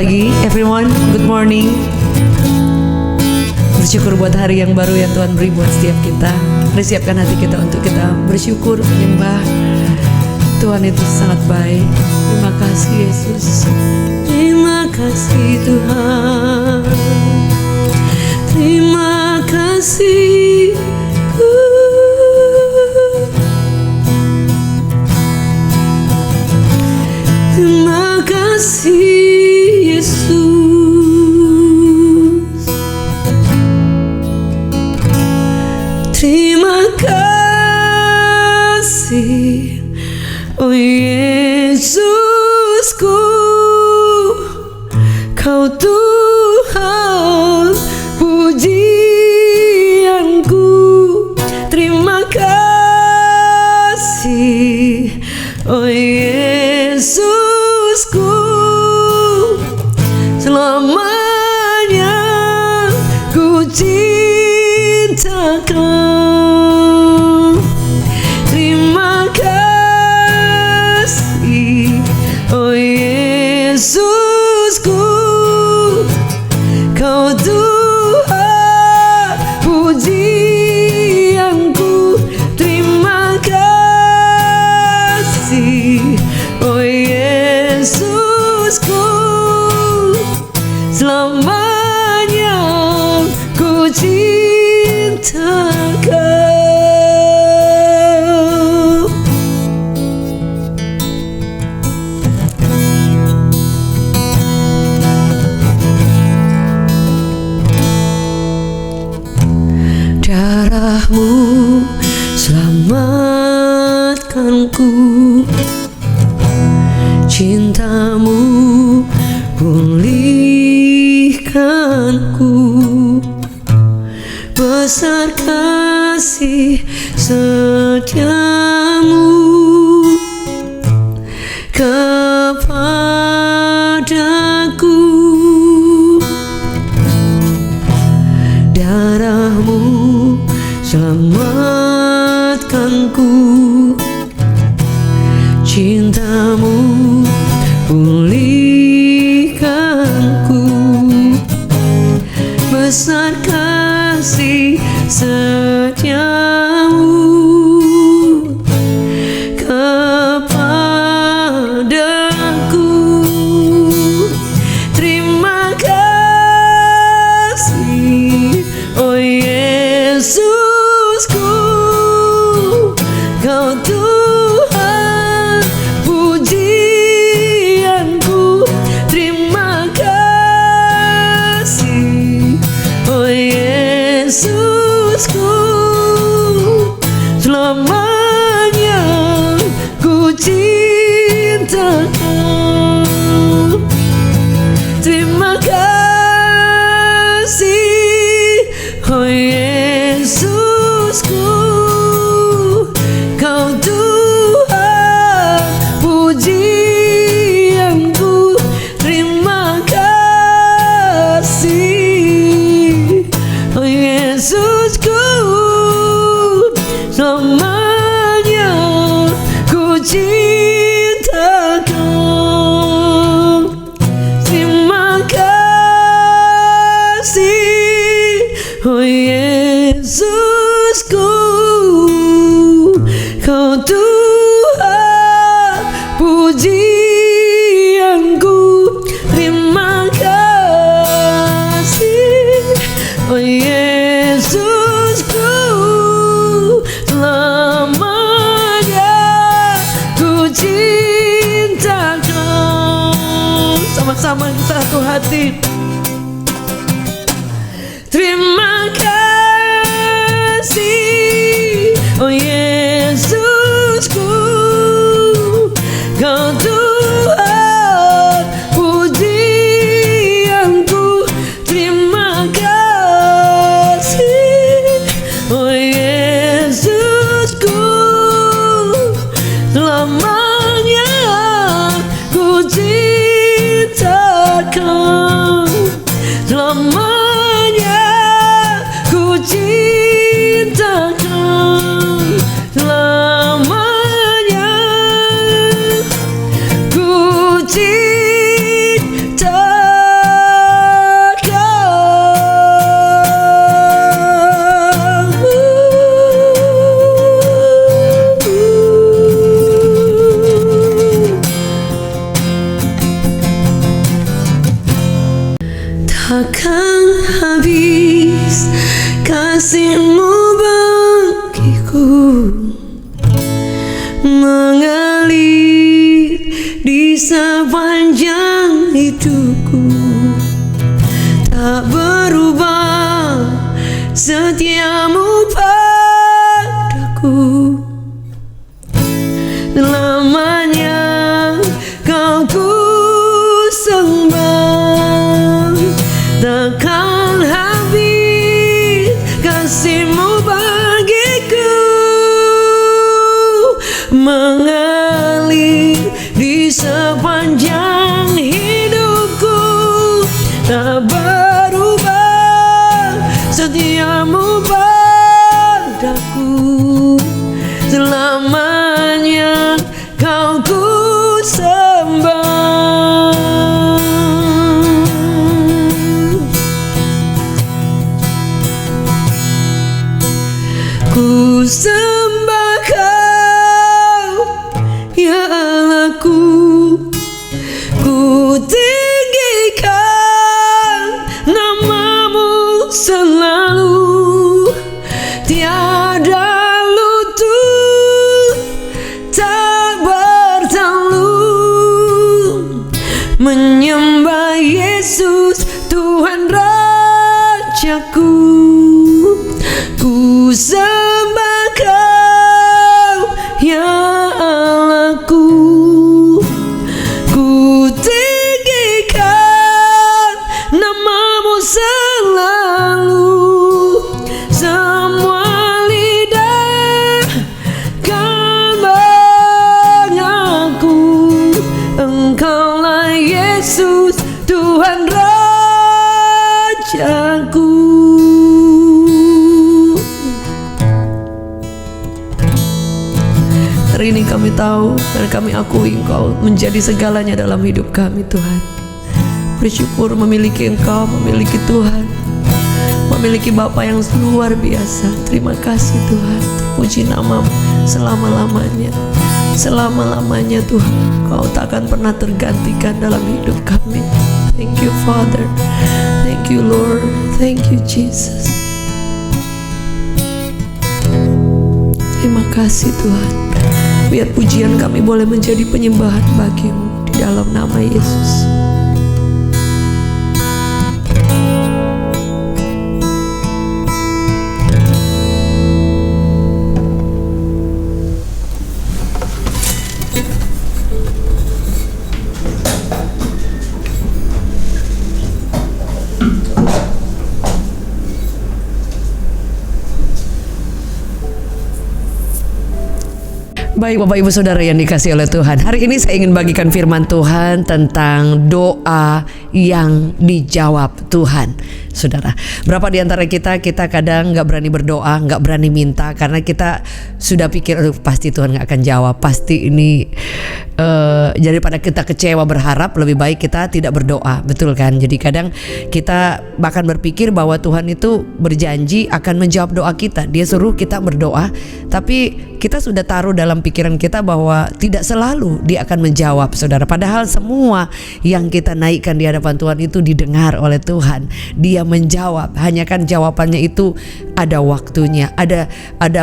pagi everyone, good morning. Bersyukur buat hari yang baru yang Tuhan beri buat setiap kita. Mari siapkan hati kita untuk kita bersyukur, menyembah. Tuhan itu sangat baik. Terima kasih Yesus. Terima kasih Tuhan. Terima kasih. Terima kasih Yesus. Terima kasih, oh Yesusku, Kau Tuhan pujianku. Terima kasih, oh Yesusku, selamanya ku cinta Kau. Terima kasih, oh Yesusku, Kau Tuhan pujianku. Terima kasih, oh Yesusku, selamanya ku cinta Kau. Darah-Mu selamatkanku, cinta-Mu pulihkanku, besar kasih setia-Mu kepadaku. Darah-Mu selamatkanku, cinta-Mu pulihkanku, besar kasih setia-Mu kepadaku. Terima kasih, oh Yesusku, Kau Tuhan pujianku. Terima kasih, oh Yesusku, selamanya ku cinta Kau. Terima kasih, oh Yesusku, Kau Tuhan pujianku. Terima kasih, oh Yesusku, selamanya ku cinta Kau. Terima kasih, oh Yesusku, Kau Tuhan pujianku. Terima kasih, oh Yesusku, selamanya ku cinta Kau. Sama-sama satu hati. Terima kasih, oh Yesusku, Kau Tuhan pujianku. Terima kasih, oh Yesusku, selamanya ku cinta Kau. Selamanya di sepanjang hidupku, tak berubah setiamu padaku. Selamanya kau ku sembah, takkan habis kasih-Mu bagiku, mengalir di sepanjang hidupku, tak berubah setiamu padaku. Selamanya kau ku sembah. Ku sembah Kau, ya Allahku. Ku tinggikan nama-Mu selalu, tiada lutut tak bertalu, menyembah Yesus Tuhan Rajaku. Ku sembah Kau, ya Allahku. Ku tinggikan nama-Mu selalu, semua lidah kan mengaku Engkaulah Yesus Tuhan Rajaku. Hari ini kami tahu dan kami akui Engkau menjadi segalanya dalam hidup kami, Tuhan. Bersyukur memiliki Engkau, memiliki Tuhan, memiliki Bapa yang luar biasa. Terima kasih Tuhan. Puji nama-Mu selama-lamanya. Selama-lamanya Tuhan, Kau takkan pernah tergantikan dalam hidup kami. Thank you Father. Thank you Lord. Thank you Jesus. Terima kasih Tuhan. Biar pujian kami boleh menjadi penyembahan bagi-Mu di dalam nama Yesus. Baik Bapak Ibu Saudara yang dikasihi oleh Tuhan, hari ini saya ingin bagikan firman Tuhan tentang doa yang dijawab Tuhan. Saudara, berapa di antara kita kadang gak berani berdoa, gak berani minta, karena kita sudah pikir pasti Tuhan gak akan jawab, pasti ini daripada kita kecewa berharap, lebih baik kita tidak berdoa, betul kan? Jadi kadang kita bahkan berpikir bahwa Tuhan itu berjanji akan menjawab doa kita. Dia suruh kita berdoa, tapi kita sudah taruh dalam pikiran kita bahwa tidak selalu Dia akan menjawab, saudara. Padahal semua yang kita naikkan di hadapan Tuhan itu didengar oleh Tuhan. Dia menjawab, hanya kan jawabannya itu ada waktunya, ada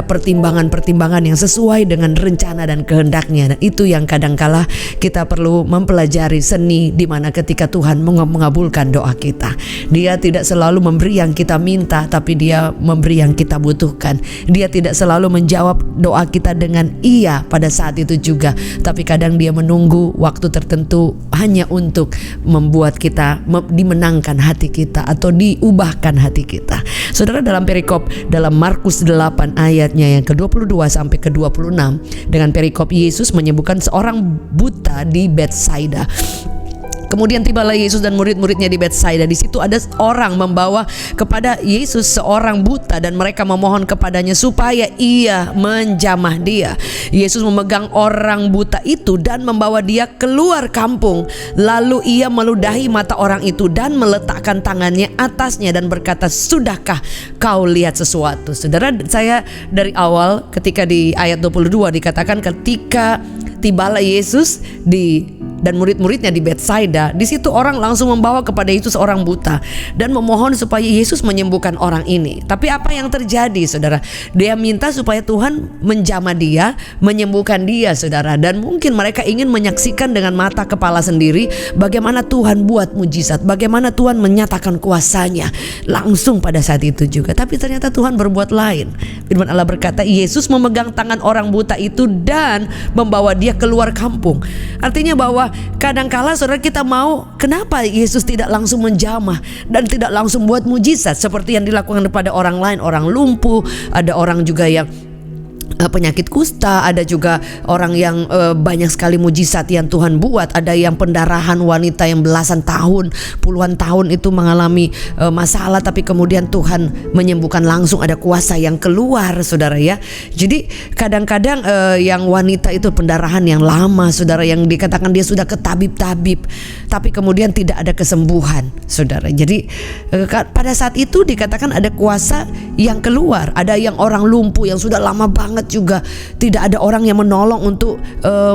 pertimbangan-pertimbangan yang sesuai dengan rencana dan kehendaknya. Dan itu yang kadangkala kita perlu mempelajari seni, di mana ketika Tuhan mengabulkan doa kita, Dia tidak selalu memberi yang kita minta, tapi Dia memberi yang kita butuhkan. Dia tidak selalu menjawab doa kita dengan iya pada saat itu juga, tapi kadang Dia menunggu waktu tertentu hanya untuk membuat kita dimenangkan hati kita atau diubahkan hati kita. Saudara, dalam perikop dalam Markus 8 ayatnya yang ke-22 sampai ke-26, dengan perikop Yesus menyembuhkan seorang buta di Betsaida. Kemudian tibalah Yesus dan murid-muridnya di Betsaida. Di situ ada orang membawa kepada Yesus seorang buta, dan mereka memohon kepadanya supaya ia menjamah dia. Yesus memegang orang buta itu dan membawa dia keluar kampung. Lalu ia meludahi mata orang itu dan meletakkan tangannya atasnya dan berkata, "Sudahkah kau lihat sesuatu?" Saudara, saya dari awal ketika di ayat 22 dikatakan ketika tibalah Yesus di dan murid-muridnya di Betsaida. Di situ orang langsung membawa kepada Yesus seorang buta dan memohon supaya Yesus menyembuhkan orang ini. Tapi apa yang terjadi, saudara? Dia minta supaya Tuhan menjamah dia, menyembuhkan dia, saudara. Dan mungkin mereka ingin menyaksikan dengan mata kepala sendiri bagaimana Tuhan buat mujizat, bagaimana Tuhan menyatakan kuasanya langsung pada saat itu juga. Tapi ternyata Tuhan berbuat lain. Firman Allah berkata, Yesus memegang tangan orang buta itu dan membawa dia keluar kampung. Artinya bahwa kadangkala saudara kita mau, kenapa Yesus tidak langsung menjamah dan tidak langsung buat mujizat seperti yang dilakukan kepada orang lain, orang lumpuh, ada orang juga yang penyakit kusta, ada juga orang yang banyak sekali mujizat yang Tuhan buat. Ada yang pendarahan, wanita yang belasan tahun, puluhan tahun itu mengalami masalah, tapi kemudian Tuhan menyembuhkan langsung, ada kuasa yang keluar, saudara ya. Jadi kadang-kadang yang wanita itu pendarahan yang lama, saudara, yang dikatakan dia sudah ke tabib-tabib, tapi kemudian tidak ada kesembuhan, saudara. Jadi pada saat itu dikatakan ada kuasa yang keluar. Ada yang orang lumpuh yang sudah lama banget juga tidak ada orang yang menolong untuk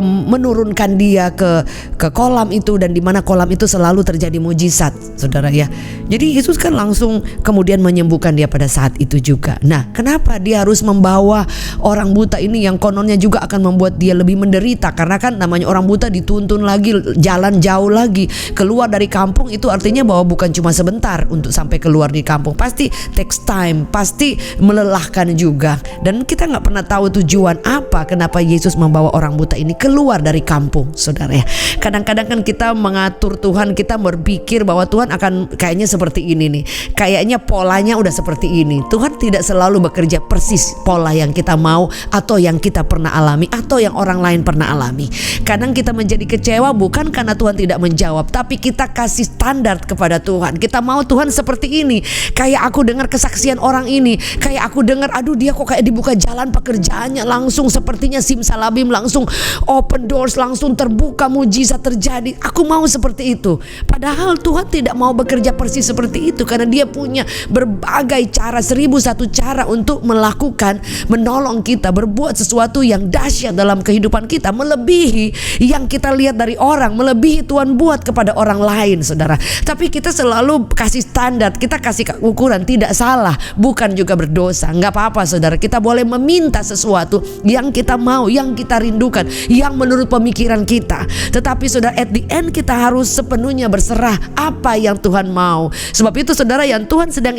menurunkan dia ke kolam itu, dan di mana kolam itu selalu terjadi mujizat, saudara ya. Jadi Yesus kan langsung kemudian menyembuhkan dia pada saat itu juga. Nah, kenapa dia harus membawa orang buta ini yang kononnya juga akan membuat dia lebih menderita? Karena kan namanya orang buta dituntun lagi, jalan jauh lagi, keluar dari kampung itu artinya bahwa bukan cuma sebentar untuk sampai keluar di kampung, pasti takes time, pasti melelahkan juga. Dan kita nggak pernah tahu tujuan apa kenapa Yesus membawa orang buta ini keluar dari kampung, saudara ya. Kadang-kadang kan kita mengatur Tuhan, kita berpikir bahwa Tuhan akan kayaknya seperti ini nih, kayaknya polanya udah seperti ini. Tuhan tidak selalu bekerja persis pola yang kita mau atau yang kita pernah alami atau yang orang lain pernah alami. Kadang kita menjadi kecewa bukan karena Tuhan tidak menjawab, tapi kita kasih standar kepada Tuhan. Kita mau Tuhan seperti ini. Kayak aku dengar kesaksian orang ini, kayak aku dengar, aduh dia kok kayak dibuka jalan pekerjaannya langsung sepertinya simsalabim, langsung open doors, langsung terbuka, mujizat terjadi. Aku mau seperti itu. Padahal Tuhan tidak mau bekerja persis seperti itu, karena dia punya berbagai cara, 1001 cara untuk melakukan, menolong kita, berbuat sesuatu yang dahsyat dalam kehidupan kita, melebihi yang kita lihat dari orang, melebihi Tuhan buat kepada orang lain, saudara. Tapi kita selalu kasih standar, kita kasih ukuran, tidak salah, bukan juga berdosa, nggak apa-apa, saudara. Kita boleh meminta sesuatu yang kita mau, yang kita rindukan, yang menurut pemikiran kita. Tetapi saudara, at the end kita harus sepenuhnya berserah apa yang Tuhan mau. Sebab itu saudara, yang Tuhan sedang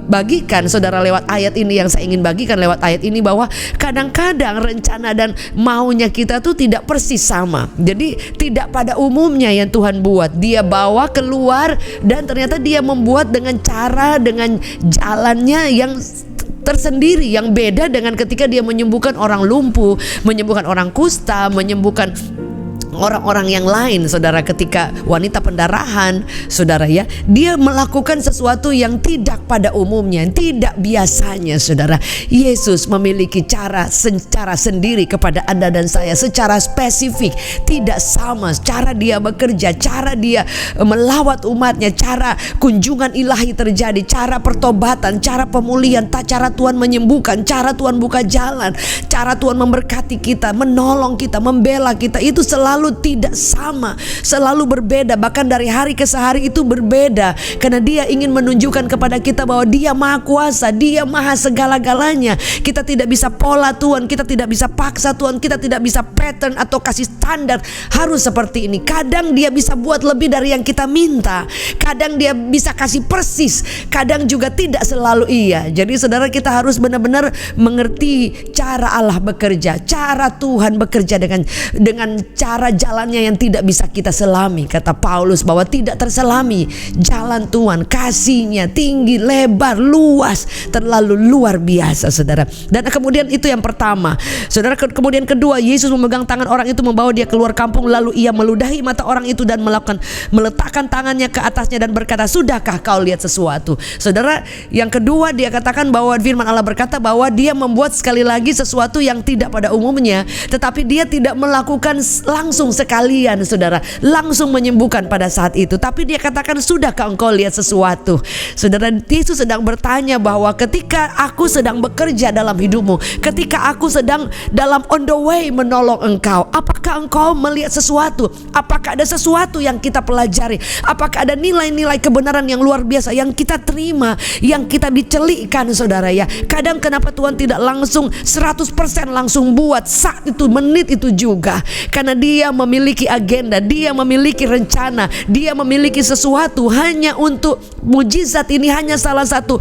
bagikan saudara lewat ayat ini, yang saya ingin bagikan lewat ayat ini, bahwa kadang-kadang rencana dan maunya kita tuh tidak persis sama. Jadi tidak pada umumnya yang Tuhan buat. Dia bawa keluar dan ternyata dia membuat dengan cara, dengan jalannya yang tersendiri, yang beda dengan ketika dia menyembuhkan orang lumpuh, menyembuhkan orang kusta, menyembuhkan orang-orang yang lain, saudara. Ketika wanita pendarahan, saudara ya, dia melakukan sesuatu yang tidak pada umumnya, tidak biasanya, saudara. Yesus memiliki cara secara sendiri kepada Anda dan saya, secara spesifik, tidak sama cara dia bekerja, cara dia melawat umatnya, cara kunjungan ilahi terjadi, cara pertobatan, cara pemulihan, cara Tuhan menyembuhkan, cara Tuhan buka jalan, cara Tuhan memberkati kita, menolong kita, membela kita, itu selalu tidak sama, selalu berbeda. Bahkan dari hari ke hari itu berbeda, karena dia ingin menunjukkan kepada kita bahwa dia maha kuasa, dia maha segala-galanya. Kita tidak bisa pola Tuhan, kita tidak bisa paksa Tuhan, kita tidak bisa pattern atau kasih standar harus seperti ini. Kadang dia bisa buat lebih dari yang kita minta, kadang dia bisa kasih persis, kadang juga tidak selalu iya. Jadi saudara, kita harus benar-benar mengerti cara Allah bekerja, cara Tuhan bekerja dengan cara jalannya yang tidak bisa kita selami. Kata Paulus bahwa tidak terselami jalan Tuhan, kasihnya tinggi, lebar, luas, terlalu luar biasa, saudara. Dan kemudian itu yang pertama, saudara. Kemudian kedua, Yesus memegang tangan orang itu, membawa dia keluar kampung, lalu ia meludahi mata orang itu dan meletakkan tangannya ke atasnya dan berkata, sudahkah kau lihat sesuatu? Saudara, yang kedua dia katakan bahwa firman Allah berkata bahwa dia membuat sekali lagi sesuatu yang tidak pada umumnya, tetapi dia tidak melakukan langsung langsung sekalian saudara, langsung menyembuhkan pada saat itu. Tapi dia katakan, sudahkah engkau lihat sesuatu? Saudara, Yesus sedang bertanya bahwa ketika aku sedang bekerja dalam hidupmu, ketika aku sedang dalam on the way menolong engkau, apakah engkau melihat sesuatu? Apakah ada sesuatu yang kita pelajari? Apakah ada nilai-nilai kebenaran yang luar biasa yang kita terima, yang kita dicelikkan saudara ya? Kadang kenapa Tuhan tidak langsung 100% langsung buat saat itu, menit itu juga, karena dia memiliki agenda, dia memiliki rencana, dia memiliki sesuatu. Hanya untuk mujizat ini hanya salah satu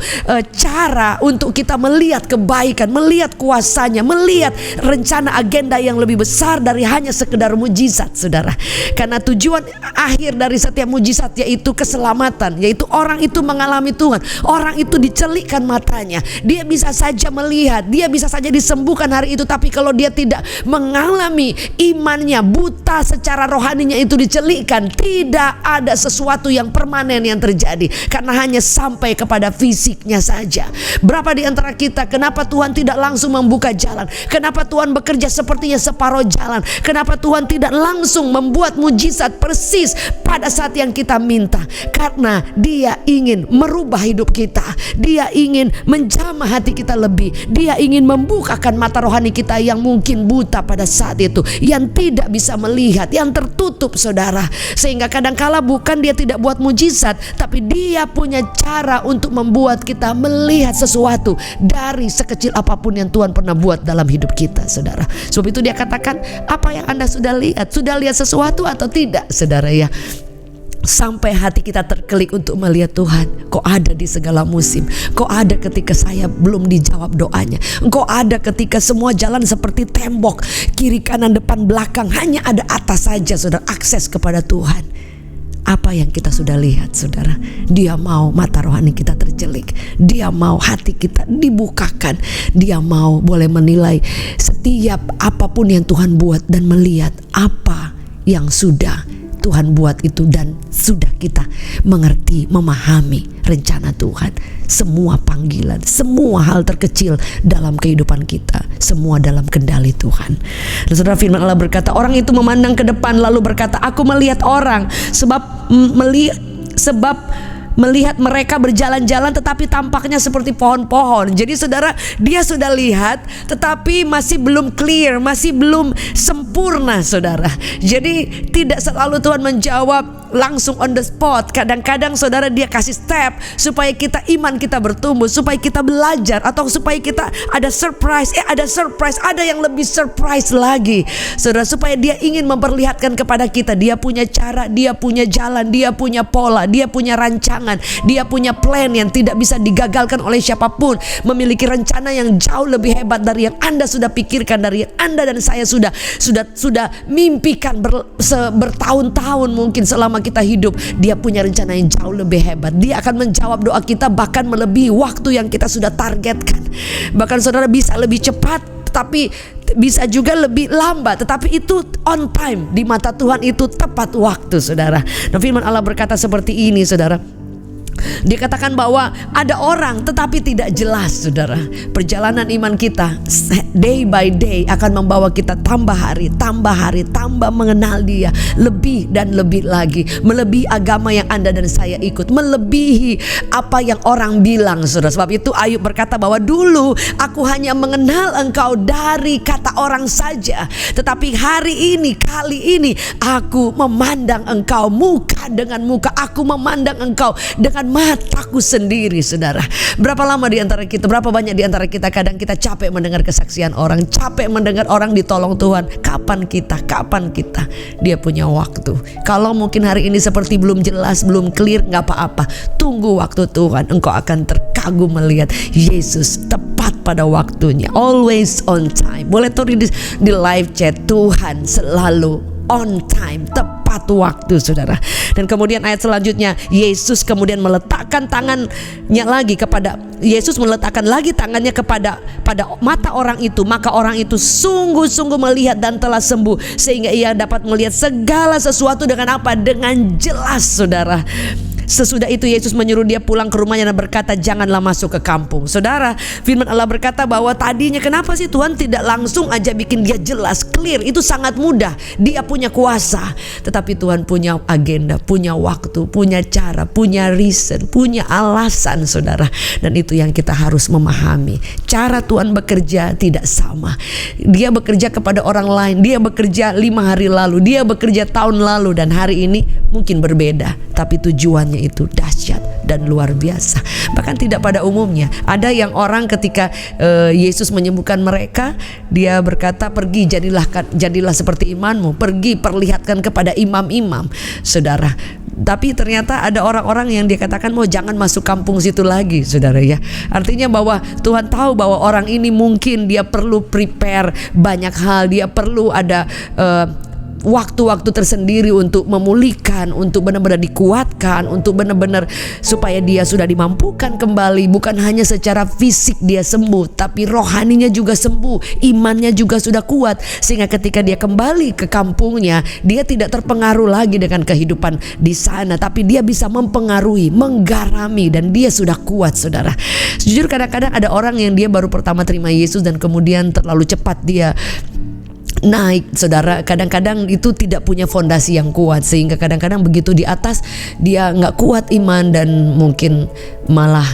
cara untuk kita melihat kebaikan, melihat kuasanya, melihat rencana agenda yang lebih besar dari hanya sekedar mujizat saudara. Karena tujuan akhir dari setiap mujizat yaitu keselamatan, yaitu orang itu mengalami Tuhan, orang itu dicelikkan matanya, dia bisa saja melihat, dia bisa saja disembuhkan hari itu, tapi kalau dia tidak mengalami imannya, buta secara rohaninya itu dicelikkan, tidak ada sesuatu yang permanen yang terjadi, karena hanya sampai kepada fisiknya saja. Berapa di antara kita, kenapa Tuhan tidak langsung membuka jalan? Kenapa Tuhan bekerja sepertinya separuh jalan? Kenapa Tuhan tidak langsung membuat mujizat persis pada saat yang kita minta? Karena dia ingin merubah hidup kita, dia ingin menjamah hati kita lebih, dia ingin membukakan mata rohani kita yang mungkin buta pada saat itu, yang tidak bisa melihat, yang tertutup saudara. Sehingga kadangkala bukan dia tidak buat mujizat, tapi dia punya cara untuk membuat kita melihat sesuatu dari sekecil apapun yang Tuhan pernah buat dalam hidup kita saudara. Sebab itu dia katakan, apa yang Anda sudah lihat? Sudah lihat sesuatu atau tidak saudara ya? Sampai hati kita terkelik untuk melihat Tuhan, Kau ada di segala musim. Kau ada ketika saya belum dijawab doanya. Engkau ada ketika semua jalan seperti tembok, kiri kanan depan belakang, hanya ada atas saja saudara akses kepada Tuhan. Apa yang kita sudah lihat saudara? Dia mau mata rohani kita tercelik, dia mau hati kita dibukakan, dia mau boleh menilai setiap apapun yang Tuhan buat dan melihat apa yang sudah Tuhan buat itu, dan sudah kita mengerti, memahami rencana Tuhan. Semua panggilan, semua hal terkecil dalam kehidupan kita, semua dalam kendali Tuhan. Dan saudara, firman Allah berkata, orang itu memandang ke depan lalu berkata, aku melihat orang, sebab melihat mereka berjalan-jalan tetapi tampaknya seperti pohon-pohon. Jadi saudara, dia sudah lihat tetapi masih belum clear, masih belum sempurna saudara. Jadi tidak selalu Tuhan menjawab langsung on the spot. Kadang-kadang saudara dia kasih step supaya kita, iman kita bertumbuh, supaya kita belajar, atau supaya kita ada surprise. Ada yang lebih surprise lagi saudara, supaya dia ingin memperlihatkan kepada kita, dia punya cara, dia punya jalan, dia punya pola, dia punya rancangan, dia punya plan yang tidak bisa digagalkan oleh siapapun. Memiliki rencana yang jauh lebih hebat dari yang Anda sudah pikirkan, dari yang Anda dan saya sudah mimpikan bertahun-tahun mungkin selama kita hidup. Dia punya rencana yang jauh lebih hebat. Dia akan menjawab doa kita bahkan melebihi waktu yang kita sudah targetkan. Bahkan saudara bisa lebih cepat, tapi bisa juga lebih lambat, tetapi itu on time. Di mata Tuhan itu tepat waktu saudara. Nah, firman Allah berkata seperti ini saudara. Dia katakan bahwa ada orang tetapi tidak jelas saudara. Perjalanan iman kita day by day akan membawa kita tambah hari, tambah mengenal dia lebih dan lebih lagi, melebihi agama yang Anda dan saya ikut, melebihi apa yang orang bilang saudara. Sebab itu Ayub berkata bahwa dulu aku hanya mengenal engkau dari kata orang saja, tetapi hari ini, kali ini aku memandang engkau muka dengan muka. Aku memandang engkau dengan mataku sendiri saudara. Berapa lama di antara kita, berapa banyak di antara kita kadang kita capek mendengar kesaksian orang, capek mendengar orang ditolong Tuhan. Kapan kita dia punya waktu. Kalau mungkin hari ini seperti belum jelas, belum clear, gak apa-apa, tunggu waktu Tuhan. Engkau akan terkagum melihat Yesus tepat pada waktunya, always on time. Boleh tulis di live chat, Tuhan selalu on time, tepat waktu saudara. Dan kemudian ayat selanjutnya, Yesus kemudian meletakkan tangannya lagi kepada, Yesus meletakkan lagi tangannya pada mata orang itu, maka orang itu sungguh-sungguh melihat dan telah sembuh, sehingga ia dapat melihat segala sesuatu dengan apa? Dengan jelas saudara. Sesudah itu Yesus menyuruh dia pulang ke rumahnya dan berkata, janganlah masuk ke kampung. Saudara, firman Allah berkata bahwa tadinya kenapa sih Tuhan tidak langsung aja bikin dia jelas, clear? Itu sangat mudah. Dia punya kuasa. Tetapi Tuhan punya agenda, punya waktu, punya cara, punya reason, punya alasan, saudara. Dan itu yang kita harus memahami. Cara Tuhan bekerja tidak sama. Dia bekerja kepada orang lain. Dia bekerja 5 hari lalu. Dia bekerja tahun lalu. Dan hari ini mungkin berbeda. Tapi tujuannya itu dahsyat dan luar biasa. Bahkan tidak pada umumnya. Ada yang orang ketika Yesus menyembuhkan mereka, dia berkata, pergi jadilah seperti imanmu. Pergi perlihatkan kepada imam-imam, saudara. Tapi ternyata ada orang-orang yang dia katakan, mau jangan masuk kampung situ lagi, saudara ya. Artinya bahwa Tuhan tahu bahwa orang ini mungkin dia perlu prepare banyak hal. Dia perlu ada waktu-waktu tersendiri untuk memulihkan, untuk benar-benar dikuatkan, untuk benar-benar supaya dia sudah dimampukan kembali. Bukan hanya secara fisik dia sembuh, tapi rohaninya juga sembuh, imannya juga sudah kuat, sehingga ketika dia kembali ke kampungnya, dia tidak terpengaruh lagi dengan kehidupan di sana, tapi dia bisa mempengaruhi, menggarami, dan dia sudah kuat, saudara. Jujur kadang-kadang ada orang yang dia baru pertama terima Yesus dan kemudian terlalu cepat dia naik, saudara. Kadang-kadang itu tidak punya fondasi yang kuat, sehingga kadang-kadang begitu di atas dia nggak kuat iman, dan mungkin malah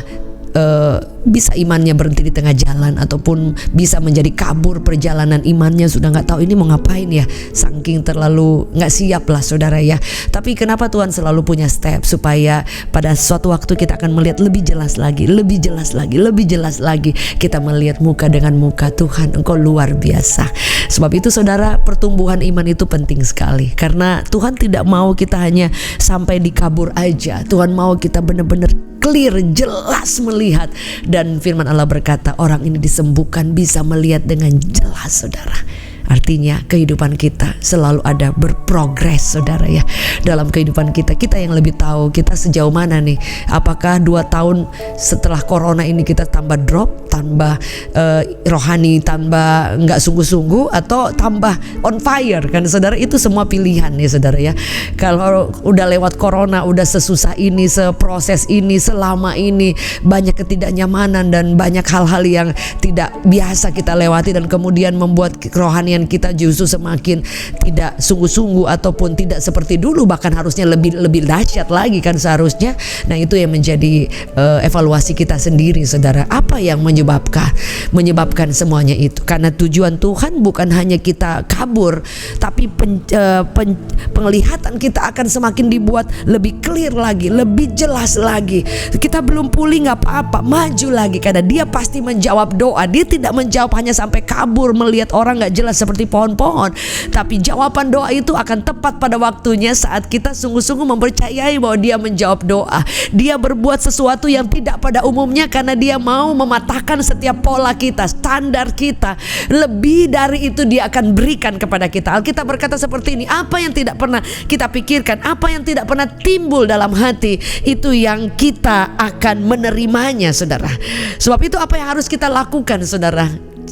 bisa imannya berhenti di tengah jalan, ataupun bisa menjadi kabur perjalanan imannya. Sudah nggak tahu ini mau ngapain ya, saking terlalu nggak siap lah, saudara ya. Tapi kenapa Tuhan selalu punya step, supaya pada suatu waktu kita akan melihat lebih jelas lagi, lebih jelas lagi, lebih jelas lagi. Kita melihat muka dengan muka, Tuhan Engkau luar biasa. Sebab itu saudara, pertumbuhan iman itu penting sekali, karena Tuhan tidak mau kita hanya sampai di kabur aja. Tuhan mau kita benar-benar clear, jelas melihat. Dan firman Allah berkata, orang ini disembuhkan, bisa melihat dengan jelas, saudara. Artinya kehidupan kita selalu ada berprogres, saudara ya. Dalam kehidupan kita, kita yang lebih tahu kita sejauh mana nih. Apakah 2 tahun setelah corona ini kita tambah drop, tambah rohani, tambah nggak sungguh-sungguh, atau tambah on fire, kan saudara? Itu semua pilihan nih, saudara ya. Kalau udah lewat corona, udah sesusah ini, seproses ini, selama ini, banyak ketidaknyamanan dan banyak hal-hal yang tidak biasa kita lewati, dan kemudian membuat kerohanian kita justru semakin tidak sungguh-sungguh, ataupun tidak seperti dulu, bahkan harusnya lebih dahsyat lagi kan seharusnya. Nah, itu yang menjadi evaluasi kita sendiri, saudara. Apa yang menyebabkan semuanya itu? Karena tujuan Tuhan bukan hanya kita kabur, tapi penglihatan kita akan semakin dibuat lebih clear lagi, lebih jelas lagi. Kita belum pulih, nggak apa-apa, maju lagi, karena Dia pasti menjawab doa. Dia tidak menjawab hanya sampai kabur melihat orang nggak jelas seperti pohon-pohon, tapi jawaban doa itu akan tepat pada waktunya saat kita sungguh-sungguh mempercayai bahwa Dia menjawab doa. Dia berbuat sesuatu yang tidak pada umumnya, karena Dia mau mematahkan setiap pola kita, standar kita. Lebih dari itu Dia akan berikan kepada kita. Alkitab berkata seperti ini, apa yang tidak pernah kita pikirkan, apa yang tidak pernah timbul dalam hati, itu yang kita akan menerimanya, saudara. Sebab itu apa yang harus kita lakukan, saudara?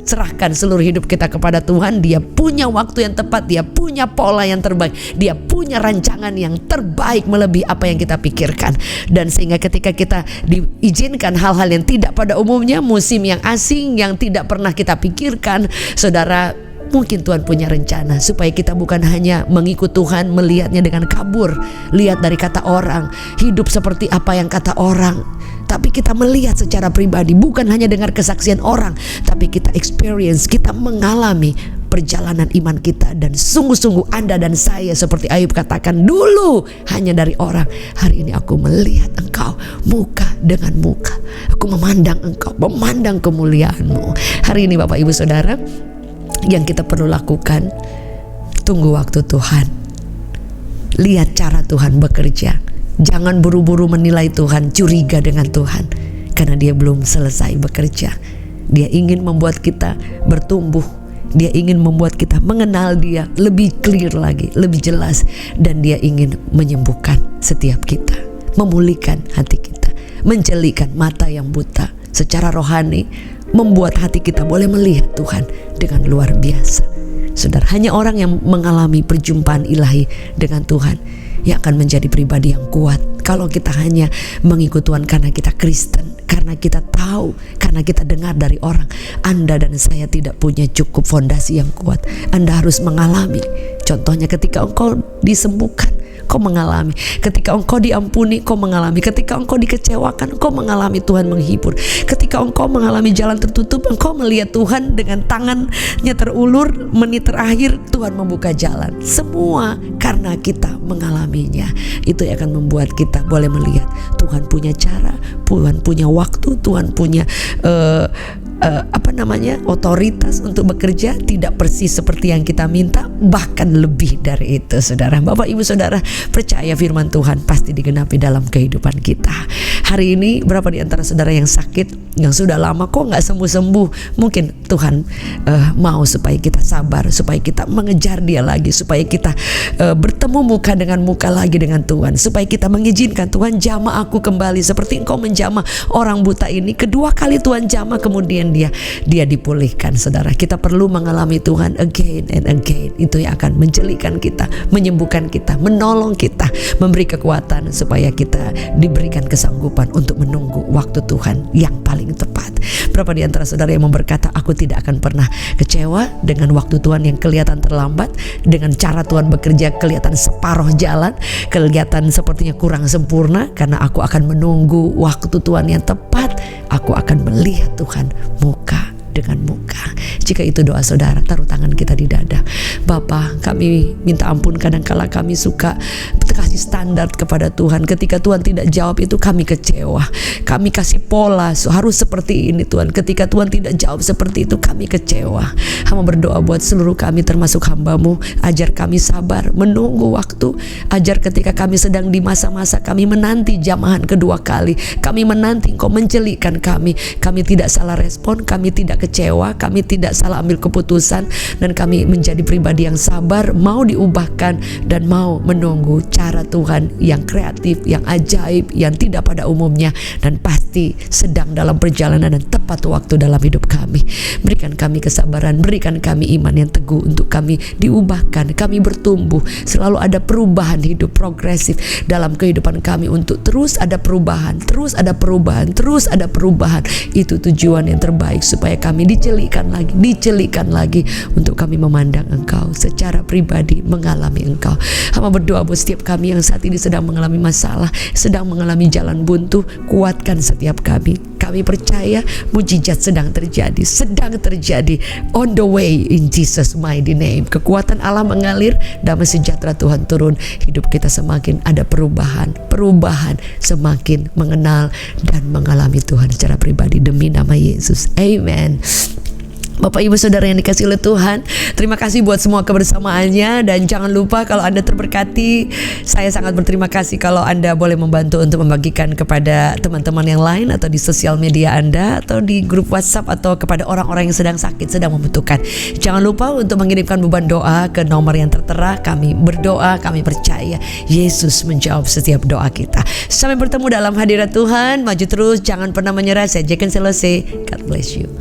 Serahkan seluruh hidup kita kepada Tuhan. Dia punya waktu yang tepat, Dia punya pola yang terbaik, Dia punya rancangan yang terbaik melebihi apa yang kita pikirkan. Dan sehingga ketika kita diizinkan hal-hal yang tidak pada umumnya, musim yang asing yang tidak pernah kita pikirkan, saudara, mungkin Tuhan punya rencana supaya kita bukan hanya mengikut Tuhan, melihatnya dengan kabur, lihat dari kata orang, hidup seperti apa yang kata orang, tapi kita melihat secara pribadi, bukan hanya dengar kesaksian orang, tapi kita experience, kita mengalami perjalanan iman kita. Dan sungguh-sungguh Anda dan saya, seperti Ayub katakan, dulu hanya dari orang, hari ini aku melihat Engkau muka dengan muka. Aku memandang Engkau, memandang kemuliaan-Mu. Hari ini Bapak Ibu Saudara, yang kita perlu lakukan, tunggu waktu Tuhan, lihat cara Tuhan bekerja. Jangan buru-buru menilai Tuhan, curiga dengan Tuhan, karena Dia belum selesai bekerja. Dia ingin membuat kita bertumbuh, Dia ingin membuat kita mengenal Dia lebih clear lagi, lebih jelas. Dan Dia ingin menyembuhkan setiap kita, memulihkan hati kita, menjelikan mata yang buta secara rohani, membuat hati kita boleh melihat Tuhan dengan luar biasa. Saudara, hanya orang yang mengalami perjumpaan ilahi dengan Tuhan yang akan menjadi pribadi yang kuat. Kalau kita hanya mengikut Tuhan karena kita Kristen, karena kita tahu, karena kita dengar dari orang, Anda dan saya tidak punya cukup fondasi yang kuat. Anda harus mengalami. Contohnya ketika engkau disembuhkan, kau mengalami. Ketika engkau diampuni, kau mengalami. Ketika engkau dikecewakan, engkau mengalami Tuhan menghibur. Ketika engkau mengalami jalan tertutup, engkau melihat Tuhan dengan tangannya terulur. Menit terakhir Tuhan membuka jalan. Semua karena kita mengalaminya. Itu yang akan membuat kita boleh melihat Tuhan punya cara, Tuhan punya waktu, Tuhan punya otoritas untuk bekerja. Tidak persis seperti yang kita minta, bahkan lebih dari itu. Saudara, Bapak Ibu Saudara, percaya firman Tuhan pasti digenapi dalam kehidupan kita. Hari ini berapa di antara saudara yang sakit, yang sudah lama kok gak sembuh-sembuh? Mungkin Tuhan mau supaya kita sabar, supaya kita mengejar Dia lagi, supaya kita bertemu muka dengan muka lagi dengan Tuhan, supaya kita mengizinkan Tuhan jamah aku kembali seperti Engkau menjamah orang buta ini. Kedua kali Tuhan jamah, kemudian dia dipulihkan. Saudara, kita perlu mengalami Tuhan again and again. Itu yang akan menjelikan kita, menyembuhkan kita, menolong kita, memberi kekuatan supaya kita diberikan kesanggupan untuk menunggu waktu Tuhan yang paling tepat. Berapa di antara saudara yang berkata, aku tidak akan pernah kecewa dengan waktu Tuhan yang kelihatan terlambat, dengan cara Tuhan bekerja kelihatan separuh jalan, kelihatan sepertinya kurang sempurna, karena aku akan menunggu waktu Tuhan yang tepat. Aku akan melihat Tuhan muka dengan muka. Jika itu doa saudara, taruh tangan kita di dada. Bapa, kami minta ampun kadang-kala kami suka kasih standar kepada Tuhan. Ketika Tuhan tidak jawab itu kami kecewa. Kami kasih pola, harus seperti ini Tuhan. Ketika Tuhan tidak jawab seperti itu kami kecewa. Hamba berdoa buat seluruh kami termasuk hamba-Mu. Ajar kami sabar, menunggu waktu. Ajar ketika kami sedang di masa-masa kami menanti jamahan kedua kali, kami menanti Engkau mencelikkan kami. Kami tidak salah respon, kami tidak kecewa, kami tidak salah ambil keputusan, dan kami menjadi pribadi yang sabar, mau diubahkan dan mau menunggu cara Tuhan yang kreatif, yang ajaib, yang tidak pada umumnya, dan pasti sedang dalam perjalanan dan tepat waktu dalam hidup kami. Berikan kami kesabaran, berikan kami iman yang teguh untuk kami diubahkan, kami bertumbuh, selalu ada perubahan hidup progresif dalam kehidupan kami, untuk terus ada perubahan, terus ada perubahan, terus ada perubahan. Itu tujuan yang terbaik supaya kami dicelikan lagi untuk kami memandang Engkau secara pribadi, mengalami Engkau. Hamba berdoa buat setiap kami yang saat ini sedang mengalami masalah, sedang mengalami jalan buntu, kuatkan setiap kami. Kami percaya mujizat sedang terjadi on the way in Jesus mighty name. Kekuatan Allah mengalir, damai sejahtera Tuhan turun, hidup kita semakin ada perubahan, semakin mengenal dan mengalami Tuhan secara pribadi demi nama Yesus. Amen. Bapak Ibu Saudara yang dikasihi oleh Tuhan, terima kasih buat semua kebersamaannya, dan jangan lupa kalau Anda terberkati, saya sangat berterima kasih kalau Anda boleh membantu untuk membagikan kepada teman-teman yang lain, atau di sosial media Anda, atau di grup WhatsApp, atau kepada orang-orang yang sedang sakit, sedang membutuhkan. Jangan lupa untuk mengirimkan beban doa ke nomor yang tertera. Kami berdoa, kami percaya Yesus menjawab setiap doa kita. Sampai bertemu dalam hadirat Tuhan. Maju terus, jangan pernah menyerah. Saya Jeken Selesai. God bless you.